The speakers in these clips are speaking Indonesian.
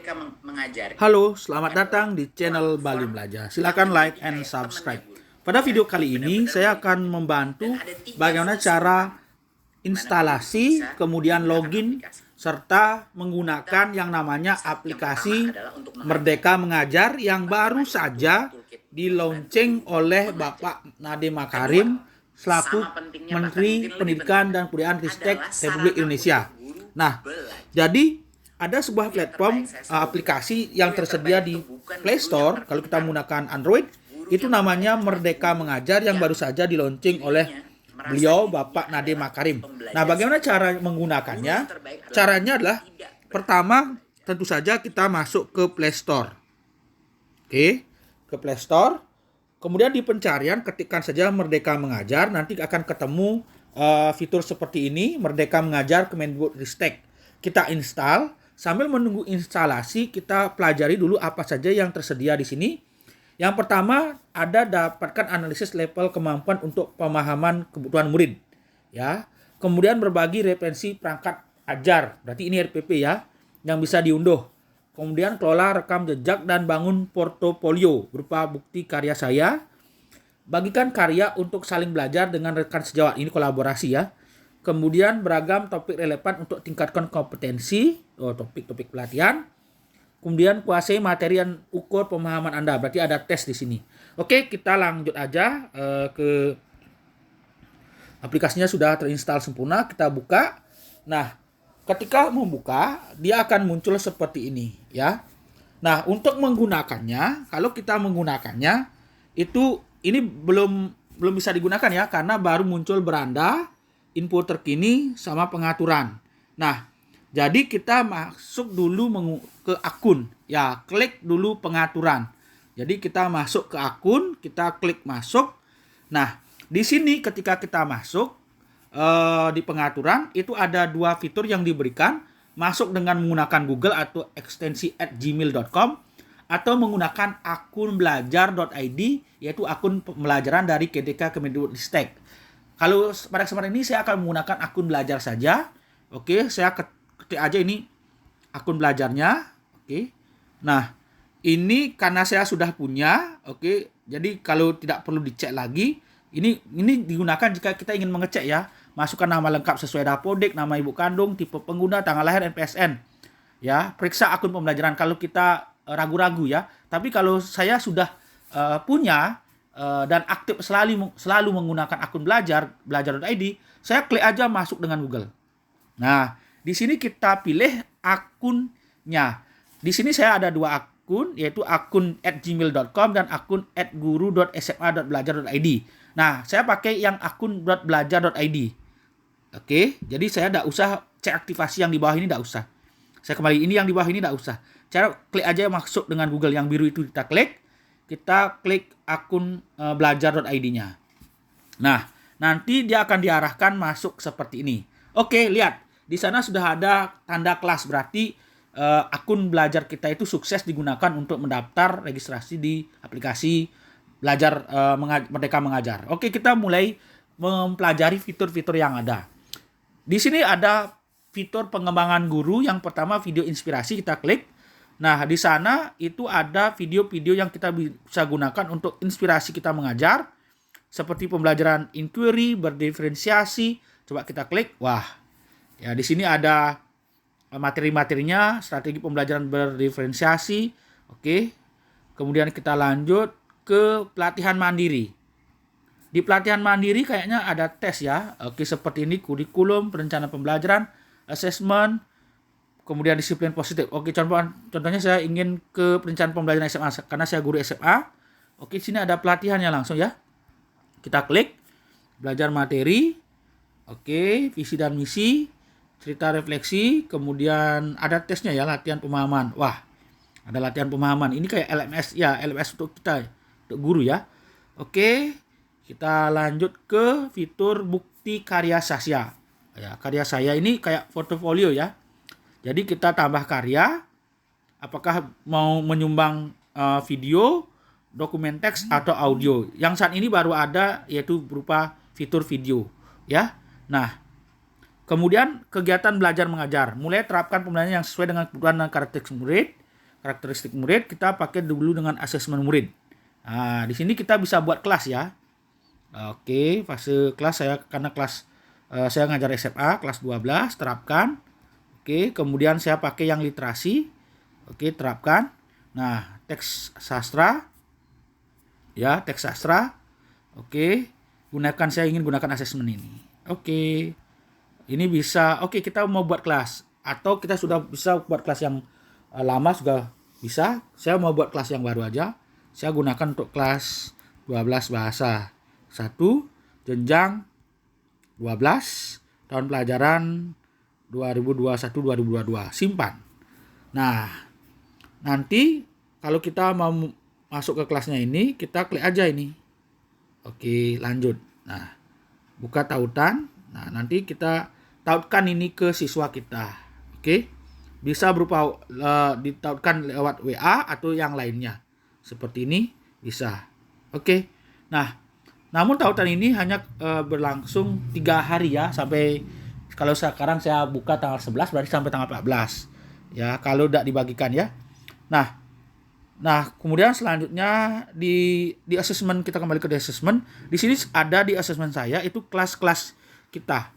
Merdeka Mengajar. Halo, selamat datang di channel Bali Belajar. Silakan like and subscribe. Pada video kali ini saya akan membantu bagaimana cara instalasi, kemudian login, serta menggunakan yang namanya aplikasi Merdeka Mengajar yang baru saja di-launching oleh Bapak Nadiem Makarim selaku Menteri Pendidikan dan Kebudayaan Ristek Republik Indonesia. Nah, jadi ada sebuah platform aplikasi yang tersedia di Play Store kalau kita menggunakan Android, itu namanya Merdeka Mengajar yang baru saja di-launching oleh beliau Bapak Nadiem Makarim. Nah, bagaimana cara menggunakannya? Caranya adalah pertama tentu saja kita masuk ke Play Store. Oke, ke Play Store. Kemudian di pencarian ketikkan saja Merdeka Mengajar, nanti akan ketemu fitur seperti ini, Merdeka Mengajar Kemendikbudristek. Kita install. Sambil menunggu instalasi, kita pelajari dulu apa saja yang tersedia di sini. Yang pertama, ada dapatkan analisis level kemampuan untuk pemahaman kebutuhan murid. Ya. Kemudian berbagi referensi perangkat ajar. Berarti ini RPP ya, yang bisa diunduh. Kemudian kelola rekam jejak dan bangun portofolio berupa bukti karya saya. Bagikan karya untuk saling belajar dengan rekan sejawat. Ini kolaborasi ya. Kemudian beragam topik relevan untuk tingkatkan kompetensi, topik-topik pelatihan. Kemudian kuasai materi yang ukur pemahaman Anda. Berarti ada tes di sini. Oke, kita lanjut aja ke aplikasinya sudah terinstall sempurna. Kita buka. Nah, ketika membuka, dia akan muncul seperti ini ya. Nah, untuk menggunakannya, kalau kita menggunakannya ini belum bisa digunakan ya karena baru muncul beranda info terkini sama pengaturan. Nah, jadi kita masuk dulu ke akun. Ya, klik dulu pengaturan. Jadi kita masuk ke akun, kita klik masuk. Nah, di sini ketika kita masuk di pengaturan, itu ada dua fitur yang diberikan. Masuk dengan menggunakan Google atau ekstensi @gmail.com atau menggunakan akun belajar.id, yaitu akun pembelajaran dari KDK Kemendikbudristek. Kalau pada kesempatan ini saya akan menggunakan akun belajar saja. Oke, saya ketik aja ini akun belajarnya. Oke. Nah, ini karena saya sudah punya, oke. Jadi kalau tidak perlu dicek lagi, ini digunakan jika kita ingin mengecek ya. Masukkan nama lengkap sesuai dapodik, nama ibu kandung, tipe pengguna, tanggal lahir, NPSN. Ya, periksa akun pembelajaran kalau kita ragu-ragu ya. Tapi kalau saya sudah punya dan aktif selalu menggunakan akun belajar.id, saya klik aja masuk dengan Google. Nah, di sini kita pilih akunnya. Di sini saya ada dua akun, yaitu akun @gmail.com dan akun @guru.sma.belajar.id. Nah, saya pakai yang akun .belajar.id. Oke, jadi saya tidak usah cek aktivasi yang di bawah ini, tidak usah. Saya kembali, ini yang di bawah ini tidak usah. Cara klik aja masuk dengan Google yang biru itu kita klik akun belajar.id-nya. Nah, nanti dia akan diarahkan masuk seperti ini. Oke, lihat. Di sana sudah ada tanda kelas, berarti akun belajar kita itu sukses digunakan untuk mendaftar registrasi di aplikasi Belajar Merdeka Mengajar. Oke, kita mulai mempelajari fitur-fitur yang ada. Di sini ada fitur pengembangan guru. Yang pertama video inspirasi, kita klik. Nah, di sana itu ada video-video yang kita bisa gunakan untuk inspirasi kita mengajar. Seperti pembelajaran inquiry, berdiferensiasi. Coba kita klik. Wah, ya di sini ada materi-materinya, strategi pembelajaran berdiferensiasi. Oke. Kemudian kita lanjut ke pelatihan mandiri. Di pelatihan mandiri kayaknya ada tes ya. Oke, seperti ini kurikulum, perencanaan pembelajaran, assessment, kemudian disiplin positif. Oke, contohnya saya ingin ke perencanaan pembelajaran SMA karena saya guru SMA. Oke, sini ada pelatihannya langsung ya. Kita klik belajar materi. Oke, visi dan misi, cerita refleksi, kemudian ada tesnya ya, latihan pemahaman. Wah, ada latihan pemahaman. Ini kayak LMS ya, LMS untuk kita, untuk guru ya. Oke, kita lanjut ke fitur bukti karya saya. Ya, karya saya ini kayak portofolio ya. Jadi kita tambah karya, apakah mau menyumbang video, dokumen teks atau audio. Yang saat ini baru ada yaitu berupa fitur video ya. Nah, kemudian kegiatan belajar mengajar. Mulai terapkan pembelajaran yang sesuai dengan kebutuhan dan karakteristik murid. karakteristik murid, kita pakai dulu dengan asesmen murid. Nah, di sini kita bisa buat kelas ya. Oke, fase kelas karena kelas saya ngajar SMA kelas 12, terapkan. Oke, kemudian saya pakai yang literasi. Oke, terapkan. Nah, teks sastra. Ya, teks sastra. Oke, saya ingin gunakan asesmen ini. Oke. Ini bisa, kita mau buat kelas. Atau kita sudah bisa buat kelas yang lama juga bisa. Saya mau buat kelas yang baru aja. Saya gunakan untuk kelas 12 bahasa 1, jenjang 12, tahun pelajaran 2021-2022. Simpan. Nah, nanti kalau kita mau masuk ke kelasnya ini, kita klik aja ini. Oke, lanjut. Nah, buka tautan. Nah, nanti kita tautkan ini ke siswa kita. Oke. Bisa berupa ditautkan lewat WA atau yang lainnya. Seperti ini bisa. Oke. Nah, namun tautan ini hanya berlangsung 3 hari ya, sampai kalau sekarang saya buka tanggal 11 berarti sampai tanggal 14. Ya, kalau tidak dibagikan ya. Nah, kemudian selanjutnya di asesmen, kita kembali ke asesmen. Di sini ada di asesmen saya itu kelas-kelas kita.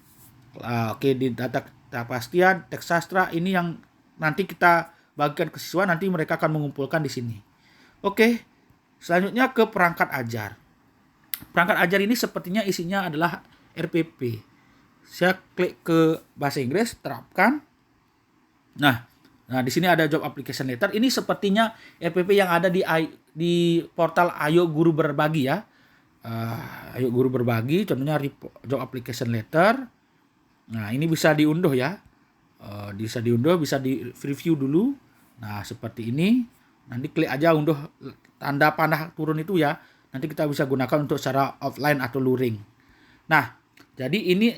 Oke, di data kepastian, teks sastra ini yang nanti kita bagikan ke siswa, nanti mereka akan mengumpulkan di sini. Oke, selanjutnya ke perangkat ajar. Perangkat ajar ini sepertinya isinya adalah RPP. Saya klik ke bahasa Inggris, terapkan. Nah, di sini ada job application letter. Ini sepertinya RPP yang ada di portal Ayo Guru Berbagi ya. Ayo Guru Berbagi, contohnya job application letter. Nah, ini bisa diunduh ya. Bisa diunduh, bisa di review dulu. Nah, seperti ini. Nanti klik aja unduh tanda panah turun itu ya. Nanti kita bisa gunakan untuk secara offline atau luring. Nah, jadi ini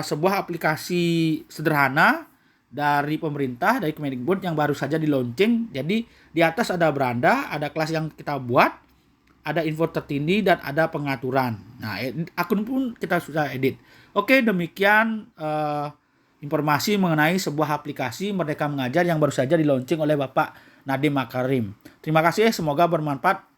sebuah aplikasi sederhana dari pemerintah, dari Kemendikbud yang baru saja di launching. Jadi di atas ada beranda, ada kelas yang kita buat, ada info tertindih dan ada pengaturan. Nah, akun pun kita sudah edit. Oke, demikian informasi mengenai sebuah aplikasi Merdeka Mengajar yang baru saja di launching oleh Bapak Nadiem Makarim. Terima kasih, semoga bermanfaat.